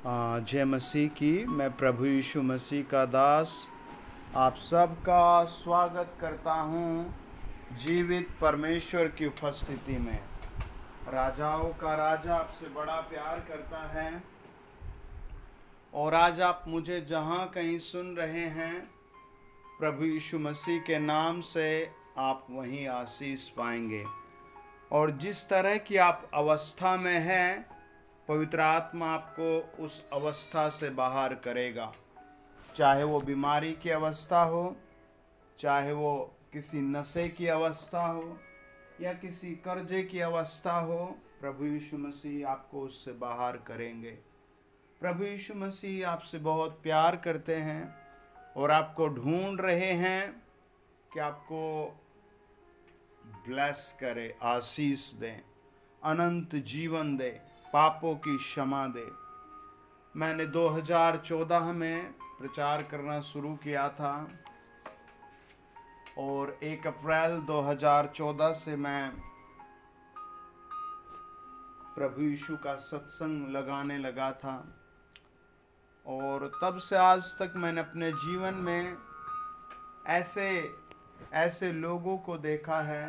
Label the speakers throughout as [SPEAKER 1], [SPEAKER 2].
[SPEAKER 1] जय मसीह की। मैं प्रभु यीशु मसीह का दास आप सबका स्वागत करता हूँ जीवित परमेश्वर की उपस्थिति में। राजाओं का राजा आपसे बड़ा प्यार करता है और आज आप मुझे जहाँ कहीं सुन रहे हैं, प्रभु यीशु मसीह के नाम से आप वहीं आशीष पाएंगे। और जिस तरह की आप अवस्था में हैं, पवित्र आत्मा आपको उस अवस्था से बाहर करेगा। चाहे वो बीमारी की अवस्था हो, चाहे वो किसी नशे की अवस्था हो या किसी कर्जे की अवस्था हो, प्रभु यीशु मसीह आपको उससे बाहर करेंगे। प्रभु यीशु मसीह आपसे बहुत प्यार करते हैं और आपको ढूंढ रहे हैं कि आपको ब्लेस करे, आशीष दें, अनंत जीवन दे, पापों की क्षमा दे। मैंने 2014 में प्रचार करना शुरू किया था और 1 अप्रैल 2014 से मैं प्रभु यीशु का सत्संग लगाने लगा था और तब से आज तक मैंने अपने जीवन में ऐसे लोगों को देखा है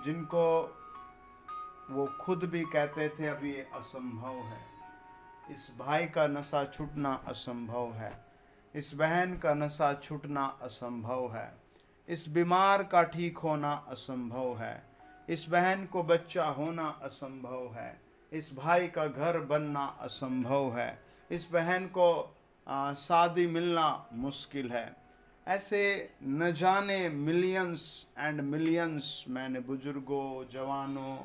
[SPEAKER 1] जिनको वो खुद भी कहते थे अभी ये असंभव है। इस भाई का नशा छूटना असंभव है, इस बहन का नशा छूटना असंभव है, इस बीमार का ठीक होना असंभव है, इस बहन को बच्चा होना असंभव है, इस भाई का घर बनना असंभव है, इस बहन को शादी मिलना मुश्किल है। ऐसे न जाने मिलियंस एंड मिलियंस मैंने बुजुर्गों, जवानों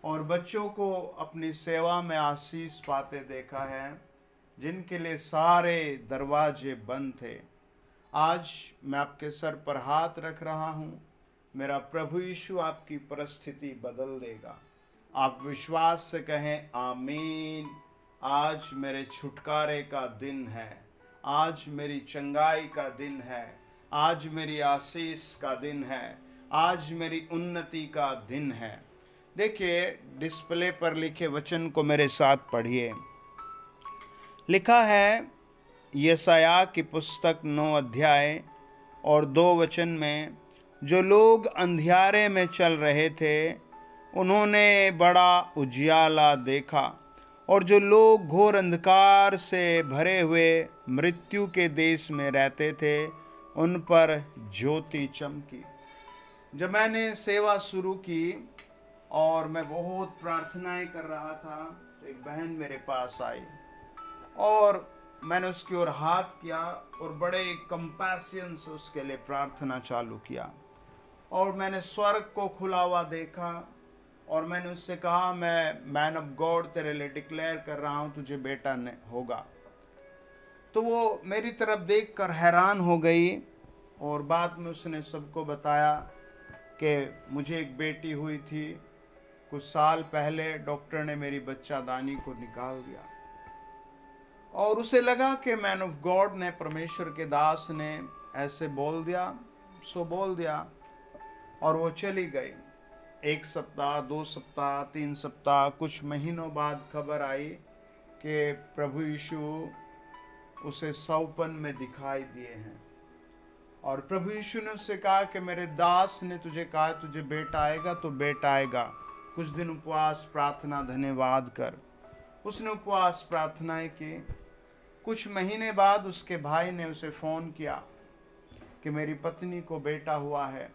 [SPEAKER 1] और बच्चों को अपनी सेवा में आशीष पाते देखा है, जिनके लिए सारे दरवाजे बंद थे। आज मैं आपके सर पर हाथ रख रहा हूँ, मेरा प्रभु यीशु आपकी परिस्थिति बदल देगा। आप विश्वास से कहें आमीन। आज मेरे छुटकारे का दिन है, आज मेरी चंगाई का दिन है, आज मेरी आशीष का दिन है, आज मेरी उन्नति का दिन है। देखिए, डिस्प्ले पर लिखे वचन को मेरे साथ पढ़िए। लिखा है यशायाह की पुस्तक 9 अध्याय और 2 वचन में, जो लोग अंधियारे में चल रहे थे उन्होंने बड़ा उजियाला देखा, और जो लोग घोर अंधकार से भरे हुए मृत्यु के देश में रहते थे उन पर ज्योति चमकी। जब मैंने सेवा शुरू की और मैं बहुत प्रार्थनाएं कर रहा था, तो एक बहन मेरे पास आई और मैंने उसकी ओर हाथ किया और बड़े कंपैशन से उसके लिए प्रार्थना चालू किया। और मैंने स्वर्ग को खुला हुआ देखा और मैंने उससे कहा, मैं मैन ऑफ गॉड तेरे लिए डिक्लेयर कर रहा हूँ, तुझे बेटा होगा। तो वो मेरी तरफ देखकर हैरान हो गई और बाद में उसने सबको बताया कि मुझे एक बेटी हुई थी, कुछ साल पहले डॉक्टर ने मेरी बच्चादानी को निकाल दिया। और उसे लगा कि मैन ऑफ गॉड ने, परमेश्वर के दास ने ऐसे बोल दिया, सो बोल दिया, और वो चली गई। 1 सप्ताह, 2 सप्ताह, 3 सप्ताह, कुछ महीनों बाद खबर आई कि प्रभु यीशु उसे सौपन में दिखाई दिए हैं। और प्रभु यीशु ने उससे कहा कि मेरे दास ने तुझे कहा तुझे बेटा आएगा, तो बेटा आएगा। कुछ दिन उपवास प्रार्थना धन्यवाद कर। उसने उपवास प्रार्थनाएं की। कुछ महीने बाद उसके भाई ने उसे फ़ोन किया कि मेरी पत्नी को बेटा हुआ है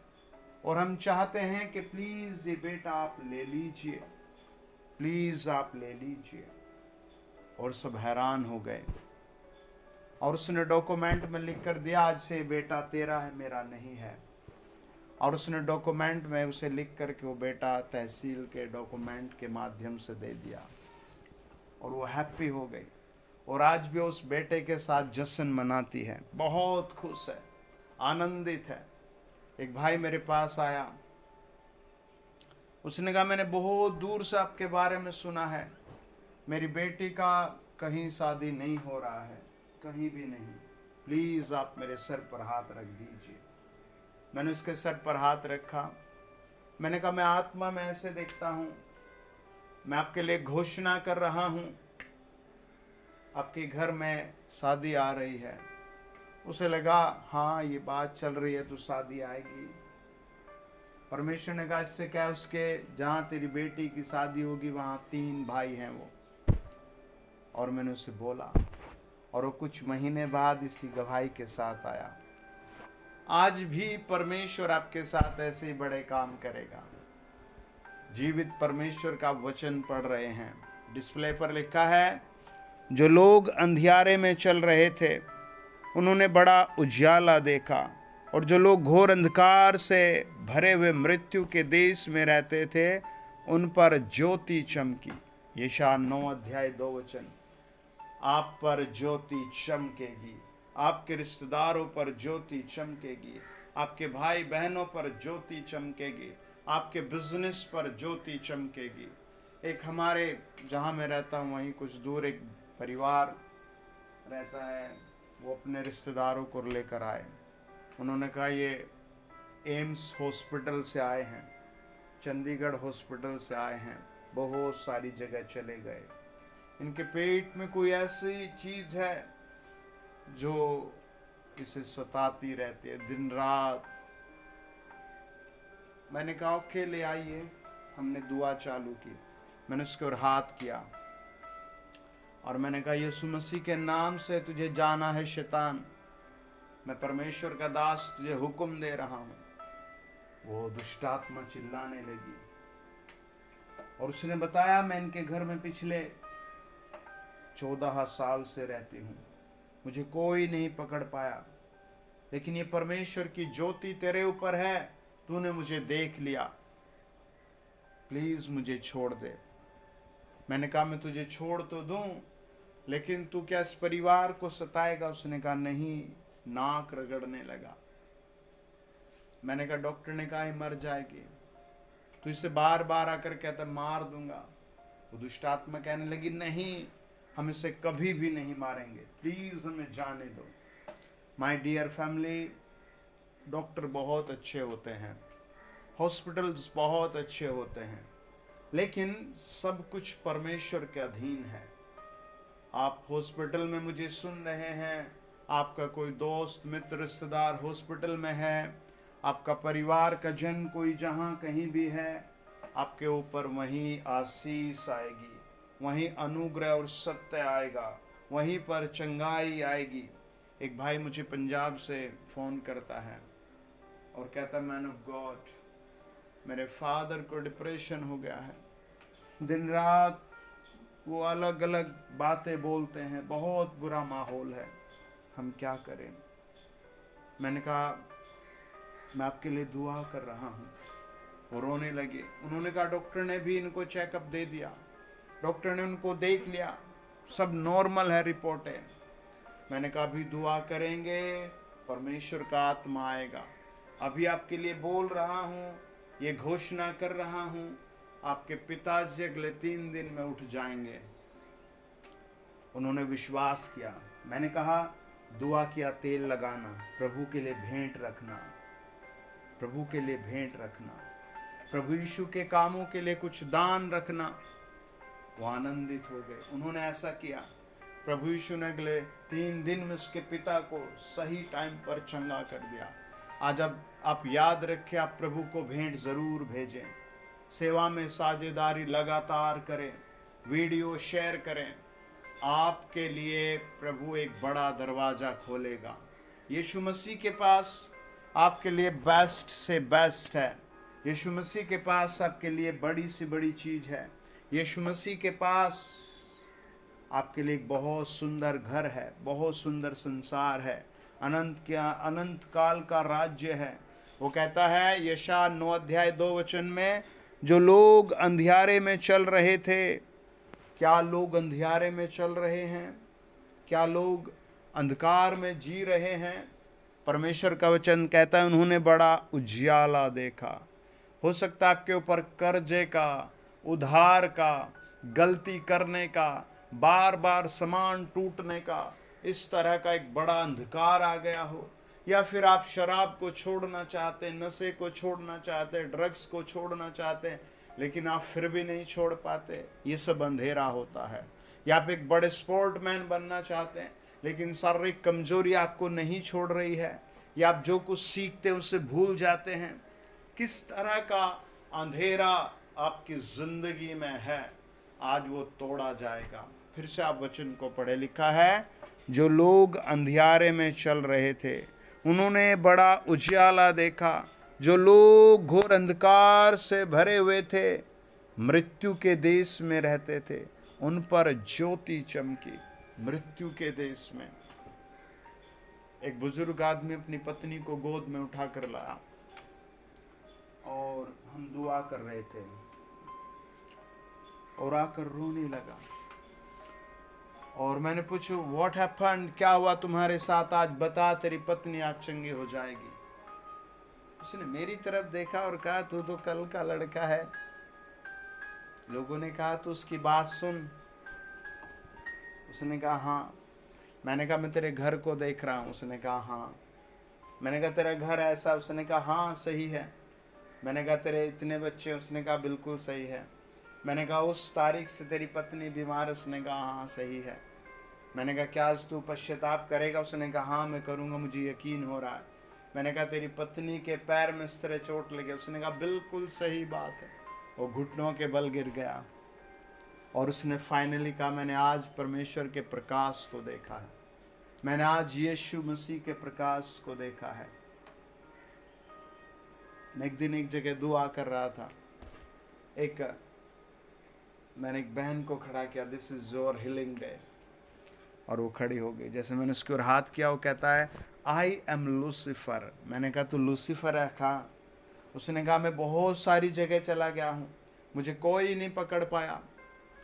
[SPEAKER 1] और हम चाहते हैं कि प्लीज़ ये बेटा आप ले लीजिए, प्लीज़ आप ले लीजिए। और सब हैरान हो गए। और उसने डॉक्यूमेंट में लिख कर दिया, आज से बेटा तेरा है, मेरा नहीं है। और उसने डॉक्यूमेंट में उसे लिख कर के वो बेटा तहसील के डॉक्यूमेंट के माध्यम से दे दिया और वो हैप्पी हो गई। और आज भी उस बेटे के साथ जश्न मनाती है, बहुत खुश है, आनंदित है। एक भाई मेरे पास आया, उसने कहा मैंने बहुत दूर से आपके बारे में सुना है, मेरी बेटी का कहीं शादी नहीं हो रहा है, कहीं भी नहीं, प्लीज़ आप मेरे सर पर हाथ रख दीजिए। मैंने उसके सर पर हाथ रखा। मैंने कहा मैं आत्मा में ऐसे देखता हूँ, मैं आपके लिए घोषणा कर रहा हूँ, आपके घर में शादी आ रही है। उसे लगा हाँ ये बात चल रही है तो शादी आएगी। परमेश्वर ने कहा इससे क्या, उसके जहाँ तेरी बेटी की शादी होगी वहाँ 3 भाई हैं वो। और मैंने उसे बोला, और वो कुछ महीने बाद इसी गवाही के साथ आया। आज भी परमेश्वर आपके साथ ऐसे ही बड़े काम करेगा। जीवित परमेश्वर का वचन पढ़ रहे हैं। डिस्प्ले पर लिखा है, जो लोग अंधियारे में चल रहे थे उन्होंने बड़ा उजियाला देखा, और जो लोग घोर अंधकार से भरे हुए मृत्यु के देश में रहते थे उन पर ज्योति चमकी। यशायाह 9:2। आप पर ज्योति चमकेगी, आपके रिश्तेदारों पर ज्योति चमकेगी, आपके भाई बहनों पर ज्योति चमकेगी, आपके बिजनेस पर ज्योति चमकेगी। एक हमारे जहाँ मैं रहता हूँ वहीं कुछ दूर एक परिवार रहता है, वो अपने रिश्तेदारों को लेकर आए। उन्होंने कहा ये एम्स हॉस्पिटल से आए हैं, चंडीगढ़ हॉस्पिटल से आए हैं, बहुत सारी जगह चले गए। इनके पेट में कोई ऐसी चीज़ है जो इसे सताती रहती है दिन रात। मैंने कहा ओके ले आइए। हमने दुआ चालू की, मैंने उसके ओर हाथ किया और मैंने कहा यीशु मसीह के नाम से तुझे जाना है शैतान, मैं परमेश्वर का दास तुझे हुक्म दे रहा हूँ। वो दुष्ट आत्मा चिल्लाने लगी और उसने बताया मैं इनके घर में पिछले 14 साल से रहती हूँ, मुझे कोई नहीं पकड़ पाया, लेकिन ये परमेश्वर की ज्योति तेरे ऊपर है, तूने मुझे देख लिया, प्लीज मुझे छोड़ दे। मैंने कहा मैं तुझे छोड़ तो दूं, लेकिन तू क्या इस परिवार को सताएगा? उसने कहा नहीं। नाक रगड़ने लगा। मैंने कहा डॉक्टर ने कहा मर जाएगी, तो इसे बार बार आकर कहता मार दूंगा। वो दुष्ट आत्मा कहने लगी नहीं, हम इसे कभी भी नहीं मारेंगे, प्लीज हमें जाने दो। माय डियर फैमिली, डॉक्टर बहुत अच्छे होते हैं, हॉस्पिटल्स बहुत अच्छे होते हैं, लेकिन सब कुछ परमेश्वर के अधीन है। आप हॉस्पिटल में मुझे सुन रहे हैं, आपका कोई दोस्त मित्र रिश्तेदार हॉस्पिटल में है, आपका परिवार का जन कोई जहाँ कहीं भी है, आपके ऊपर वहीं आशीष आएगी, वहीं अनुग्रह और सत्य आएगा, वहीं पर चंगाई आएगी। एक भाई मुझे पंजाब से फ़ोन करता है और कहता मैन ऑफ गॉड, मेरे फादर को डिप्रेशन हो गया है, दिन रात वो अलग अलग बातें बोलते हैं, बहुत बुरा माहौल है, हम क्या करें? मैंने कहा मैं आपके लिए दुआ कर रहा हूँ। वो रोने लगे। उन्होंने कहा डॉक्टर ने भी इनको चेकअप दे दिया, डॉक्टर ने उनको देख लिया, सब नॉर्मल है रिपोर्टें। मैंने कहा अभी दुआ करेंगे, परमेश्वर का आत्मा आएगा। अभी आपके लिए बोल रहा हूँ, ये घोषणा कर रहा हूँ, आपके पिताजी अगले 3 दिन में उठ जाएंगे। उन्होंने विश्वास किया। मैंने कहा दुआ किया, तेल लगाना, प्रभु के लिए भेंट रखना, प्रभु के लिए भेंट रखना, प्रभु यीशु के कामों के लिए कुछ दान रखना। वो आनंदित हो गए। उन्होंने ऐसा किया। प्रभु यीशु ने अगले 3 दिन में उसके पिता को सही टाइम पर चंगा कर दिया। आज अब आप याद रखें, आप प्रभु को भेंट जरूर भेजें, सेवा में साझेदारी लगातार करें, वीडियो शेयर करें। आपके लिए प्रभु एक बड़ा दरवाजा खोलेगा। यीशु मसीह के पास आपके लिए बेस्ट से बेस्ट है। यीशु मसीह के पास आपके लिए बड़ी से बड़ी चीज है। यीशु मसीह के पास आपके लिए एक बहुत सुंदर घर है, बहुत सुंदर संसार है, अनंत काल का राज्य है। वो कहता है यशायाह 9:2 में, जो लोग अंधियारे में चल रहे थे। क्या लोग अंधियारे में चल रहे हैं? क्या लोग अंधकार में जी रहे हैं? परमेश्वर का वचन कहता है उन्होंने बड़ा उजियाला देखा। हो सकता है आपके ऊपर कर्जे का, उधार का, गलती करने का, बार बार सामान टूटने का, इस तरह का एक बड़ा अंधकार आ गया हो, या फिर आप शराब को छोड़ना चाहते, नशे को छोड़ना चाहते, ड्रग्स को छोड़ना चाहते, लेकिन आप फिर भी नहीं छोड़ पाते। ये सब अंधेरा होता है। या आप एक बड़े स्पोर्टमैन बनना चाहते हैं, लेकिन शारीरिक कमजोरी आपको नहीं छोड़ रही है, या आप जो कुछ सीखते हैं उससे भूल जाते हैं। किस तरह का अंधेरा आपकी जिंदगी में है, आज वो तोड़ा जाएगा। फिर से आप वचन को पढ़े, लिखा है जो लोग अंधियारे में चल रहे थे उन्होंने बड़ा उजियाला देखा, जो लोग घोर अंधकार से भरे हुए थे, मृत्यु के देश में रहते थे, उन पर ज्योति चमकी। मृत्यु के देश में एक बुजुर्ग आदमी अपनी पत्नी को गोद में उठा कर लाया और हम दुआ कर रहे थे और आकर रोने लगा। और मैंने पूछा व्हाट हैपेंड, क्या हुआ तुम्हारे साथ, आज बता, तेरी पत्नी आज चंगी हो जाएगी। उसने मेरी तरफ देखा और कहा तू तो कल का लड़का है। लोगों ने कहा तो उसकी बात सुन। उसने कहा हाँ। मैंने कहा मैं तेरे घर को देख रहा हूँ। उसने कहा हाँ। मैंने कहा तेरा घर ऐसा? उसने कहा हाँ सही है। मैंने कहा तेरे इतने बच्चे? उसने कहा बिल्कुल सही है। मैंने कहा उस तारीख से तेरी पत्नी बीमार? उसने कहा हाँ सही है। मैंने कहा क्या आज तू पश्चाताप करेगा? उसने कहा हाँ मैं करूँगा, मुझे यकीन हो रहा है। मैंने कहा तेरी पत्नी के पैर में इस तरह चोट लगे? उसने कहा बिल्कुल सही बात है। वो घुटनों के बल गिर गया और उसने फाइनली कहा मैंने आज परमेश्वर के प्रकाश को देखा है, मैंने आज यीशु मसीह के प्रकाश को देखा है। मैं एक दिन एक जगह दुआ कर रहा था, मैंने एक बहन को खड़ा किया, this is your healing day, और वो खड़ी हो गई। जैसे मैंने उसके ओर हाथ किया, वो कहता है आई एम लूसीफर। मैंने कहा तू लूसीफर है? कहा। उसने कहा मैं बहुत सारी जगह चला गया हूँ, मुझे कोई नहीं पकड़ पाया,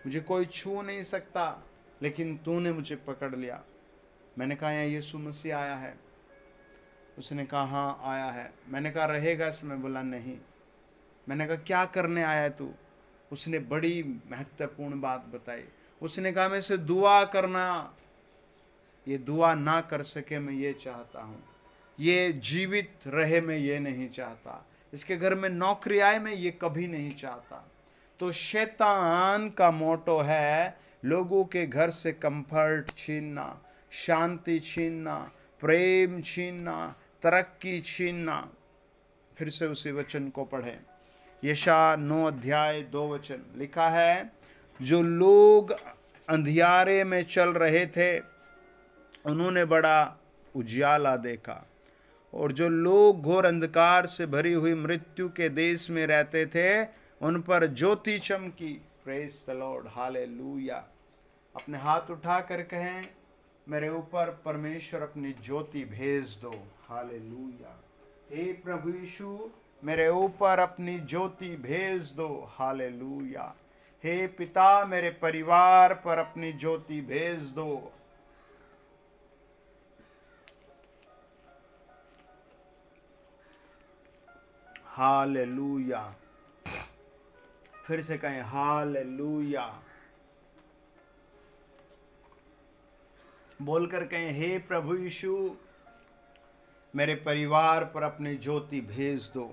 [SPEAKER 1] मुझे कोई छू नहीं सकता, लेकिन तूने मुझे पकड़ लिया। मैंने कहा यहाँ यीशु मसीह आया है? उसने कहा हाँ आया है। मैंने कहा रहेगा इसमें? बोला नहीं। मैंने कहा क्या करने आया है तू? उसने बड़ी महत्वपूर्ण बात बताई। उसने कहा मैं इसे दुआ करना, ये दुआ ना कर सके मैं ये चाहता हूँ, ये जीवित रहे मैं ये नहीं चाहता, इसके घर में नौकरी आए मैं ये कभी नहीं चाहता। तो शैतान का मोटो है लोगों के घर से कंफर्ट छीनना, शांति छीनना, प्रेम छीनना, तरक्की छीनना। फिर से उसी वचन को पढ़ें, यशायाह 9 अध्याय 2 वचन, लिखा है जो लोग अंधियारे में चल रहे थे उन्होंने बड़ा उजियाला देखा, और जो लोग घोर अंधकार से भरी हुई मृत्यु के देश में रहते थे उन पर ज्योति चमकी। Praise the Lord, hallelujah. अपने हाथ उठा कर कहें मेरे ऊपर परमेश्वर अपनी ज्योति भेज दो। हालेलुया। हे प्रभु यीशु मेरे ऊपर अपनी ज्योति भेज दो। हालेलुया। हे पिता मेरे परिवार पर अपनी ज्योति भेज दो। हालेलुया। फिर से कहें हालेलुया। बोलकर कहें हे प्रभु यीशु मेरे परिवार पर अपनी ज्योति भेज दो।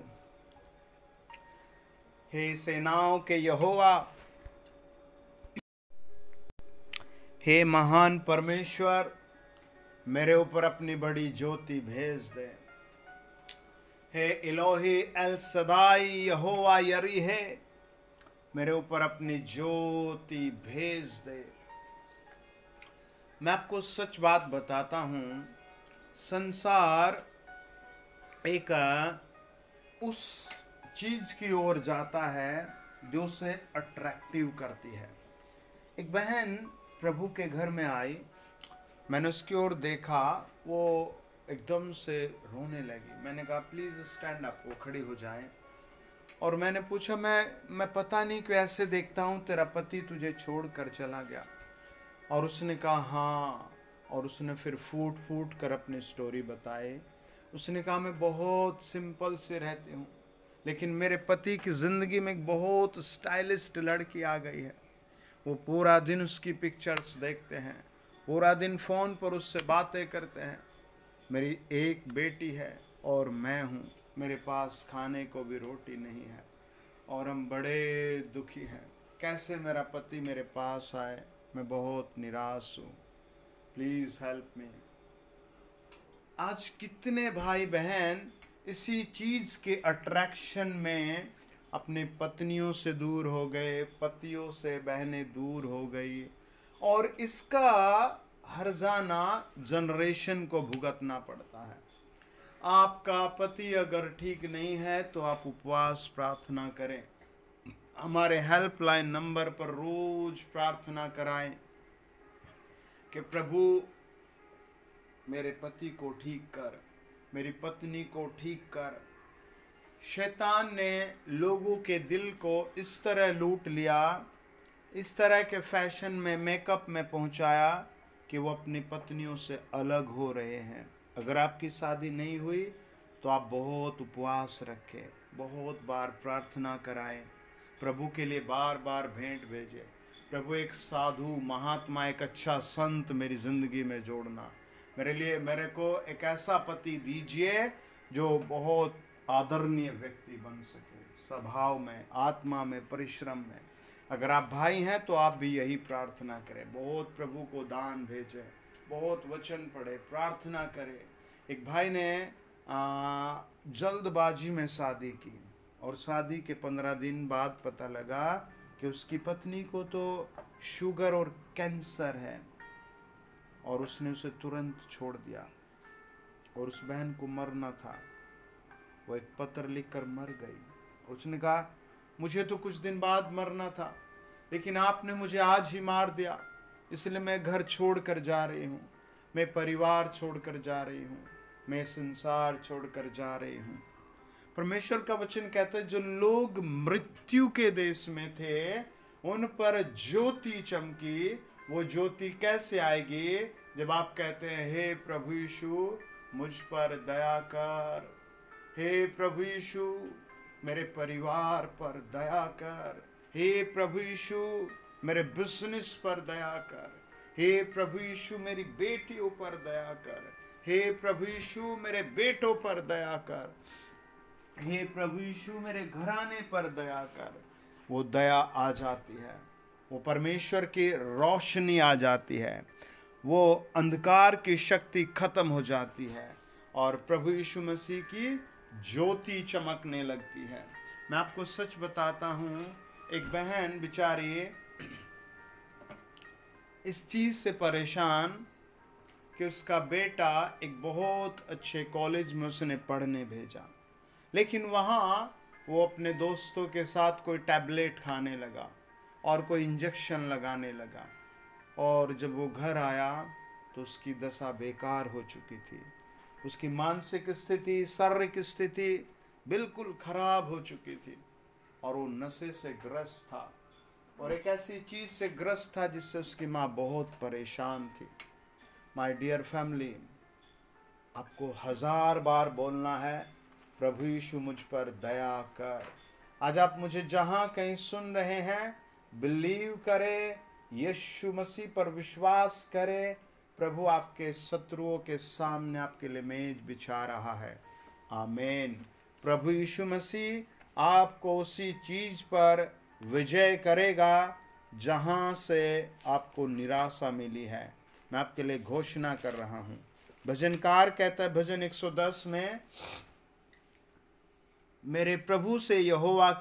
[SPEAKER 1] हे सेनाओं के यहोवा, हे महान परमेश्वर मेरे ऊपर अपनी बड़ी ज्योति भेज दे। हे इलोही एल सदाई यहोवा यरी है, मेरे ऊपर अपनी ज्योति भेज दे। मैं आपको सच बात बताता हूँ, संसार एक उस चीज की ओर जाता है जो उसे अट्रैक्टिव करती है। एक बहन प्रभु के घर में आई, मैंने उसकी ओर देखा, वो एकदम से रोने लगी। मैंने कहा प्लीज़ स्टैंड अप, वो खड़ी हो जाए। और मैंने पूछा मैं पता नहीं क्यों ऐसे देखता हूँ, तेरा पति तुझे छोड़ कर चला गया? और उसने कहा हाँ। और उसने फिर फूट फूट कर अपनी स्टोरी बताई। उसने कहा मैं बहुत सिंपल से रहती हूँ, लेकिन मेरे पति की ज़िंदगी में एक बहुत स्टाइलिस्ट लड़की आ गई है। वो पूरा दिन उसकी पिक्चर्स देखते हैं, पूरा दिन फ़ोन पर उससे बातें करते हैं। मेरी एक बेटी है और मैं हूँ, मेरे पास खाने को भी रोटी नहीं है और हम बड़े दुखी हैं। कैसे मेरा पति मेरे पास आए, मैं बहुत निराश हूँ, प्लीज हेल्प मी। आज कितने भाई बहन इसी चीज के अट्रैक्शन में अपने पत्नियों से दूर हो गए, पतियों से बहनें दूर हो गई, और इसका हर्जाना जनरेशन को भुगतना पड़ता है। आपका पति अगर ठीक नहीं है तो आप उपवास प्रार्थना करें, हमारे हेल्पलाइन नंबर पर रोज प्रार्थना कराएं कि प्रभु मेरे पति को ठीक कर, मेरी पत्नी को ठीक कर। शैतान ने लोगों के दिल को इस तरह लूट लिया, इस तरह के फैशन में, मेकअप में पहुंचाया कि वो अपनी पत्नियों से अलग हो रहे हैं। अगर आपकी शादी नहीं हुई तो आप बहुत उपवास रखें, बहुत बार प्रार्थना कराएं, प्रभु के लिए बार बार भेंट भेजें। प्रभु एक साधु महात्मा, एक अच्छा संत मेरी ज़िंदगी में जोड़ना, मेरे को एक ऐसा पति दीजिए जो बहुत आदरणीय व्यक्ति बन सके, स्वभाव में, आत्मा में, परिश्रम में। अगर आप भाई हैं तो आप भी यही प्रार्थना करें, बहुत प्रभु को दान भेजें, बहुत वचन पढ़े, प्रार्थना करें। एक भाई ने जल्दबाजी में शादी की और शादी के 15 दिन बाद पता लगा कि उसकी पत्नी को तो शुगर और कैंसर है, और उसने उसे तुरंत छोड़ दिया। और उस बहन को मरना था, वो एक पत्र लिखकर मर गई। उसने कहा मुझे तो कुछ दिन बाद मरना था, लेकिन आपने मुझे आज ही मार दिया, इसलिए मैं घर छोड़कर जा रही हूँ, मैं परिवार छोड़कर जा रही हूँ, मैं संसार छोड़कर जा रही हूँ। परमेश्वर का वचन कहता है जो लोग मृत्यु के देश में थे उन पर ज्योति चमकी। वो ज्योति कैसे आएगी? जब आप कहते हैं हे प्रभु यीशु मुझ पर दया कर, हे प्रभु यीशु मेरे परिवार पर दया कर, हे प्रभु यीशु मेरे बिजनेस पर दया कर, हे प्रभु यीशु मेरी बेटियों पर दया कर, हे प्रभु यीशु मेरे बेटों पर दया कर, हे प्रभु यीशु मेरे घराने पर दया कर। वो दया आ जाती है, वो परमेश्वर की रोशनी आ जाती है, वो अंधकार की शक्ति खत्म हो जाती है और प्रभु यीशु मसीह की ज्योति चमकने लगती है। मैं आपको सच बताता हूँ, एक बहन बेचारी इस चीज़ से परेशान कि उसका बेटा एक बहुत अच्छे कॉलेज में उसने पढ़ने भेजा, लेकिन वहाँ वो अपने दोस्तों के साथ कोई टैबलेट खाने लगा और कोई इंजेक्शन लगाने लगा, और जब वो घर आया तो उसकी दशा बेकार हो चुकी थी। उसकी मानसिक स्थिति, शारीरिक स्थिति बिल्कुल खराब हो चुकी थी और वो नशे से ग्रस्त था और एक ऐसी चीज़ से ग्रस्त था जिससे उसकी माँ बहुत परेशान थी। माय डियर फैमिली, आपको 1000 बार बोलना है प्रभु यीशु मुझ पर दया कर। आज आप मुझे जहाँ कहीं सुन रहे हैं, बिलीव करें, यीशु मसीह पर विश्वास करें। प्रभु आपके शत्रुओं के सामने आपके लिए मेज बिछा रहा है। आमीन। प्रभु यीशु मसीह आपको उसी चीज पर विजय करेगा जहां से आपको निराशा मिली है। मैं आपके लिए घोषणा कर रहा हूं। भजनकार कहता है भजन 110 में, मेरे प्रभु से यहोवा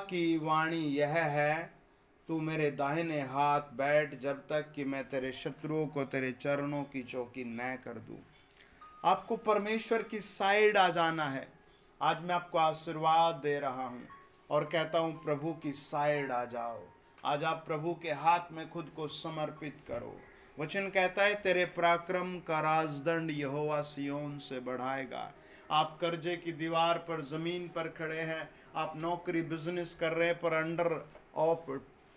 [SPEAKER 1] की वाणी यह है, तू मेरे दाहिने हाथ बैठ जब तक कि मैं तेरे शत्रुओं को तेरे चरणों की चौकी न कर दूं। आपको परमेश्वर की साइड आ जाना है। आज मैं आपको आशीर्वाद दे रहा हूं और कहता हूं प्रभु की साइड आ जाओ। आज आप प्रभु के हाथ में खुद को समर्पित करो। वचन कहता है तेरे पराक्रम का राजदंड यहोवा सियोन से बढ़ाएगा। आप कर्जे की दीवार पर, जमीन पर खड़े हैं, आप नौकरी बिजनेस कर रहे हैं पर अंडर ऑफ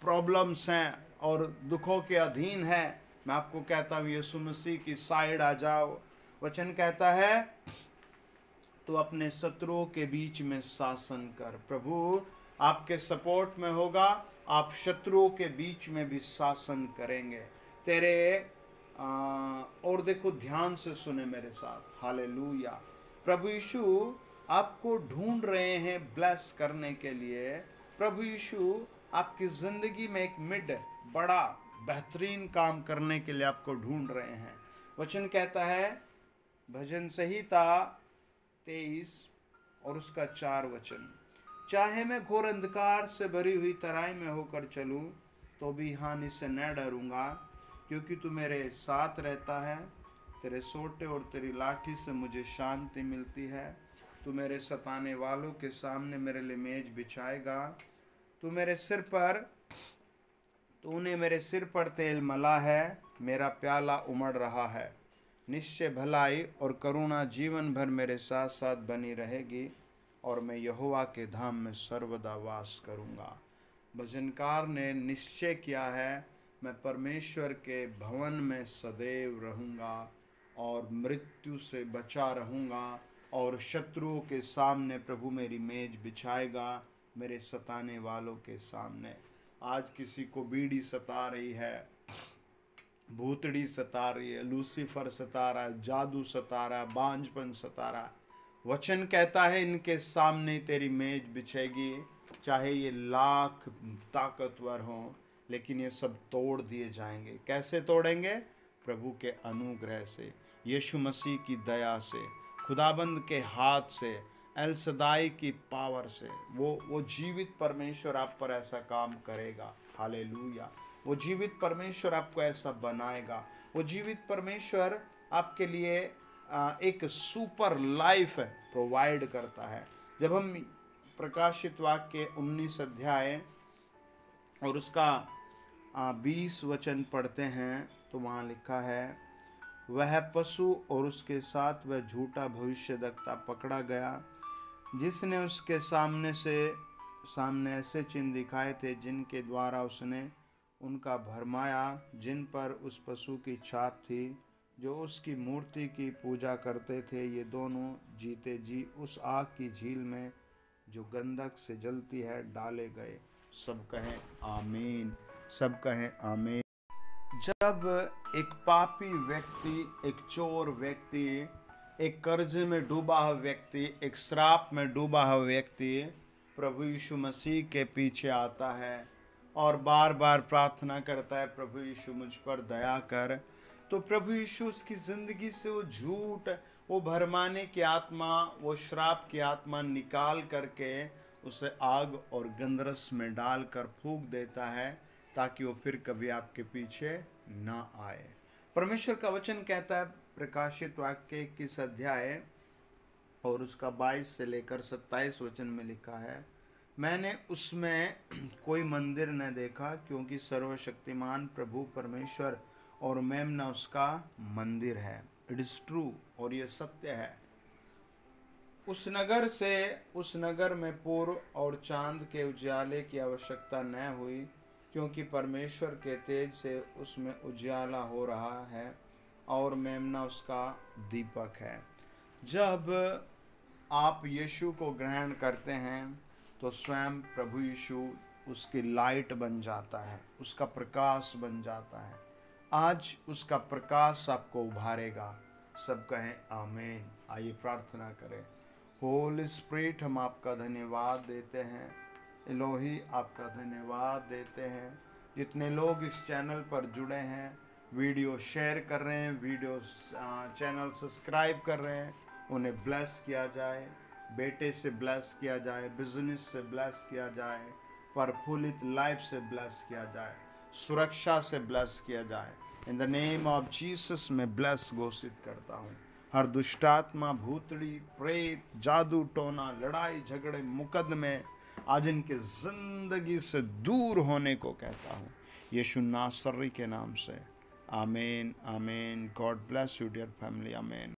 [SPEAKER 1] प्रॉब्लम्स हैं और दुखों के अधीन है, मैं आपको कहता हूँ यीशु मसीह की साइड आ जाओ। वचन कहता है तो अपने शत्रुओं के बीच में शासन कर। प्रभु आपके सपोर्ट में होगा, आप शत्रुओं के बीच में भी शासन करेंगे। और देखो, ध्यान से सुने मेरे साथ। हालेलुया। प्रभु यीशु आपको ढूंढ रहे हैं ब्लेस करने के लिए, प्रभु यीशु आपकी ज़िंदगी में एक बड़ा बेहतरीन काम करने के लिए आपको ढूंढ रहे हैं। वचन कहता है भजन संहिता 23 और उसका 4 वचन, चाहे मैं घोर अंधकार से भरी हुई तराई में होकर चलूं तो भी हानि से न डरूंगा, क्योंकि तू मेरे साथ रहता है। तेरे सोटे और तेरी लाठी से मुझे शांति मिलती है। तू मेरे सताने वालों के सामने मेरे लिए मेज बिछाएगा। तूने मेरे सिर पर तेल मला है, मेरा प्याला उमड़ रहा है। निश्चय भलाई और करुणा जीवन भर मेरे साथ साथ बनी रहेगी, और मैं यहोवा के धाम में सर्वदा वास करूँगा। भजनकार ने निश्चय किया है, मैं परमेश्वर के भवन में सदैव रहूँगा और मृत्यु से बचा रहूँगा, और शत्रुओं के सामने प्रभु मेरी मेज बिछाएगा, मेरे सताने वालों के सामने। आज किसी को बीड़ी सता रही है, भूतड़ी सता रही है, लूसीफर सता रहा है, जादू सता रहा है, बांझपन सता रहा है। वचन कहता है इनके सामने तेरी मेज बिछेगी। चाहे ये लाख ताकतवर हों, लेकिन ये सब तोड़ दिए जाएंगे। कैसे तोड़ेंगे? प्रभु के अनुग्रह से, यीशु मसीह की दया से, खुदाबंद के हाथ से, एल सदाई की पावर से। वो जीवित परमेश्वर आप पर ऐसा काम करेगा। हालेलुया। वो जीवित परमेश्वर आपको ऐसा बनाएगा। वो जीवित परमेश्वर आपके लिए एक सुपर लाइफ प्रोवाइड करता है। जब हम प्रकाशित वाक्य 19 अध्याय और उसका 20 वचन पढ़ते हैं तो वहाँ लिखा है, वह पशु और उसके साथ वह झूठा भविष्यद्वक्ता पकड़ा गया, जिसने उसके सामने ऐसे चिन्ह दिखाए थे जिनके द्वारा उसने उनका भरमाया, जिन पर उस पशु की छाप थी। जो उसकी मूर्ति की पूजा करते थे, ये दोनों जीते जी उस आग की झील में जो गंधक से जलती है डाले गए। सब कहें आमीन। सब कहें आमीन। जब एक पापी व्यक्ति, एक चोर व्यक्ति, एक कर्ज में डूबा हुआ व्यक्ति, एक श्राप में डूबा हुआ व्यक्ति प्रभु यीशु मसीह के पीछे आता है और बार बार प्रार्थना करता है, प्रभु यीशु मुझ पर दया कर, तो प्रभु यीशु उसकी ज़िंदगी से वो झूठ, वो भरमाने की आत्मा, वो श्राप की आत्मा निकाल करके उसे आग और गंधरस में डालकर फूंक देता है, ताकि वो फिर कभी आपके पीछे ना आए। परमेश्वर का वचन कहता है प्रकाशित वाक्य 21 अध्याय और उसका 22 से लेकर 27 वचन में लिखा है, मैंने उसमें कोई मंदिर न देखा, क्योंकि सर्वशक्तिमान प्रभु परमेश्वर और मेमना उसका मंदिर है। इट इज़ ट्रू, और ये सत्य है। उस नगर में पूर्व और चांद के उजाले की आवश्यकता न हुई, क्योंकि परमेश्वर के तेज से उसमें उजाला हो रहा है और मेमना उसका दीपक है। जब आप यीशु को ग्रहण करते हैं तो स्वयं प्रभु यीशु उसकी लाइट बन जाता है, उसका प्रकाश बन जाता है। आज उसका प्रकाश आपको उभारेगा। सब कहें आमीन। आइए प्रार्थना करें। होली स्पिरिट, हम आपका धन्यवाद देते हैं। इलोही, आपका धन्यवाद देते हैं। जितने लोग इस चैनल पर जुड़े हैं, वीडियो शेयर कर रहे हैं, वीडियो चैनल सब्सक्राइब कर रहे हैं, उन्हें ब्लेस किया जाए। बेटे से ब्लेस किया जाए, बिजनेस से ब्लेस किया जाए, प्रफुल्लित लाइफ से ब्लेस किया जाए, सुरक्षा से ब्लेस किया जाए। In the name of Jesus मैं ब्लेस घोषित करता हूँ। हर दुष्टात्मा, भूतड़ी, प्रेत, जादू टोना, लड़ाई झगड़े, मुकदमे आज इनके जिंदगी से दूर होने को कहता हूँ, यीशु नासरी के नाम से। आमीन, आमीन। God bless you dear family. आमीन।